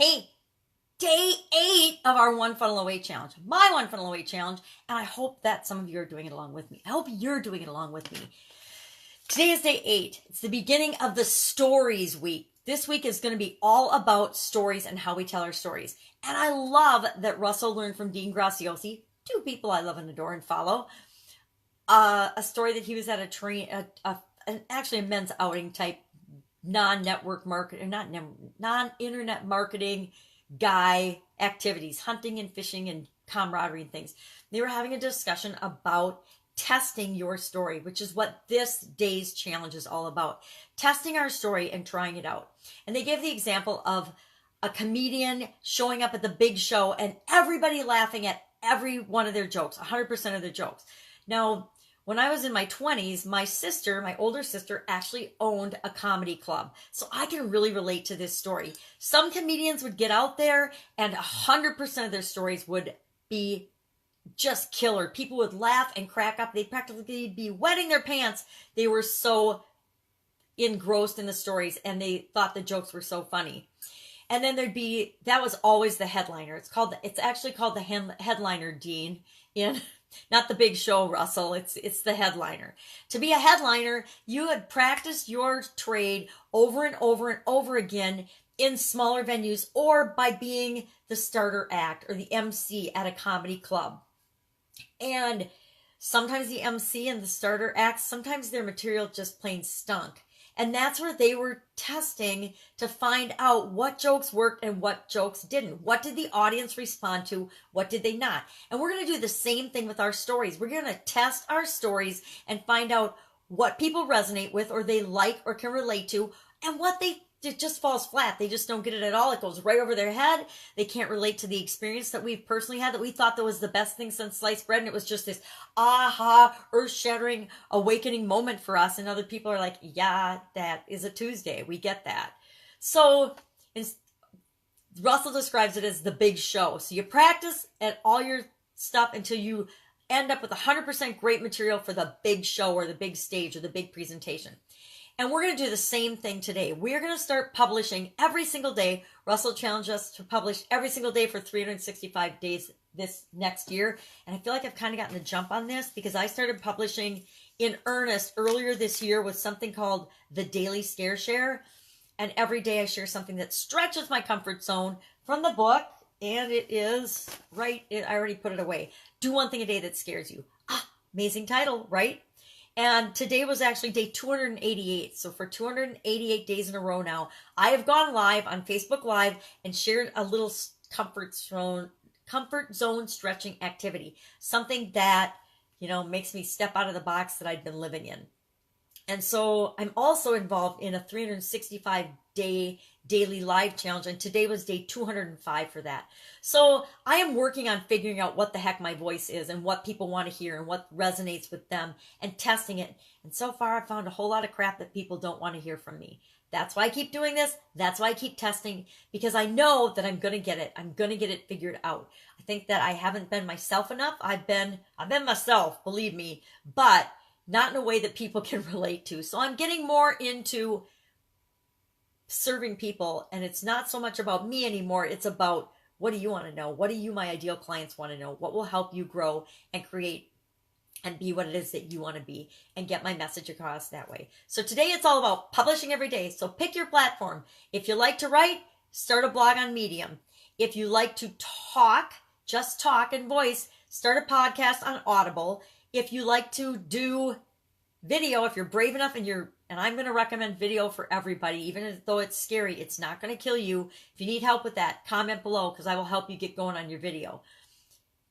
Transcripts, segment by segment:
Hey, day 8 of our One Funnel Away challenge, my One Funnel Away challenge, and I hope that some of you are doing it along with me. I hope you're doing it along with me. Today is day 8. It's the beginning of the stories week. This week is going to be all about stories and how we tell our stories. And I love that Russell learned from Dean Graziosi, two people I love and adore and follow, a story that he was at actually a men's outing type non-network marketing, non-internet marketing guy activities, hunting and fishing and camaraderie and things. They were having a discussion about testing your story, which is what this day's challenge is all about. Testing our story and trying it out. And they gave the example of a comedian showing up at the big show and everybody laughing at every one of their jokes, 100% of their jokes. Now, when I was in my 20s, my older sister, actually owned a comedy club. So I can really relate to this story. Some comedians would get out there and 100% of their stories would be just killer. People would laugh and crack up. They'd practically be wetting their pants. They were so engrossed in the stories and they thought the jokes were so funny. And then that was always the headliner. It's actually called the headliner, Dean, in not the big show, Russell. It's the headliner. To be a headliner, you had practiced your trade over and over and over again in smaller venues or by being the starter act or the MC at a comedy club. And sometimes the MC and the starter acts, sometimes their material just plain stunk. And that's where they were testing to find out what jokes worked and what jokes didn't. What did the audience respond to? What did they not? And we're going to do the same thing with our stories. We're going to test our stories and find out what people resonate with or they like or can relate to and what it just falls flat. They just don't get it at all. It goes right over their head. They can't relate to the experience that we've personally had that we thought that was the best thing since sliced bread. And it was just this aha, earth-shattering, awakening moment for us. And other people are like, yeah, that is a Tuesday. We get that. So Russell describes it as the big show. So you practice at all your stuff until you end up with 100% great material for the big show or the big stage or the big presentation. And we're going to do the same thing today. We're going to start publishing every single day. Russell challenged us to publish every single day for 365 days this next year. And I feel like I've kind of gotten the jump on this because I started publishing in earnest earlier this year with something called the Daily Scare Share. And every day I share something that stretches my comfort zone from the book. And it is I already put it away. Do one thing a day that scares you. Amazing title, right? And today was actually day 288. So for 288 days in a row now, I have gone live on Facebook Live and shared a little comfort zone stretching activity. Something that, makes me step out of the box that I'd been living in. And so I'm also involved in a 365-day daily live challenge. And today was day 205 for that. So I am working on figuring out what the heck my voice is and what people want to hear and what resonates with them and testing it. And so far I've found a whole lot of crap that people don't want to hear from me. That's why I keep doing this. That's why I keep testing, because I know that I'm going to get it. I'm going to get it figured out. I think that I haven't been myself enough. I've been myself, believe me, but not in a way that people can relate to. So I'm getting more into serving people, and it's not so much about me anymore. It's about, what do you want to know? What do you, my ideal clients, want to know? What will help you grow and create and be what it is that you want to be and get my message across that way. So today it's all about publishing every day. So pick your platform. If you like to write, start a blog on Medium. If you like to talk, just talk and voice, start a podcast on Audible. If you like to do video, if you're brave enough and I'm going to recommend video for everybody, even though it's scary, it's not going to kill you. If you need help with that, comment below because I will help you get going on your video.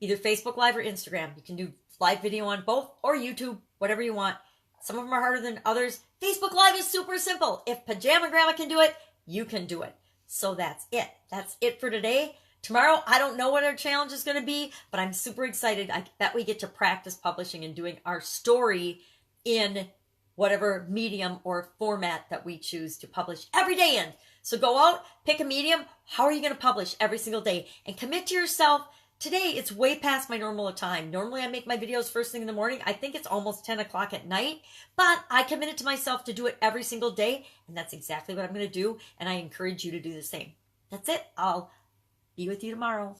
Either Facebook Live or Instagram. You can do live video on both or YouTube, whatever you want. Some of them are harder than others. Facebook Live is super simple. If Pajama Grandma can do it, you can do it. So that's it. That's it for today. Tomorrow, I don't know what our challenge is going to be, but I'm super excited that we get to practice publishing and doing our story in whatever medium or format that we choose to publish every day in. So go out, pick a medium. How are you going to publish every single day? And commit to yourself. Today, it's way past my normal time. Normally, I make my videos first thing in the morning. I think it's almost 10 o'clock at night, but I committed to myself to do it every single day, and that's exactly what I'm going to do, and I encourage you to do the same. That's it. I'll be with you tomorrow.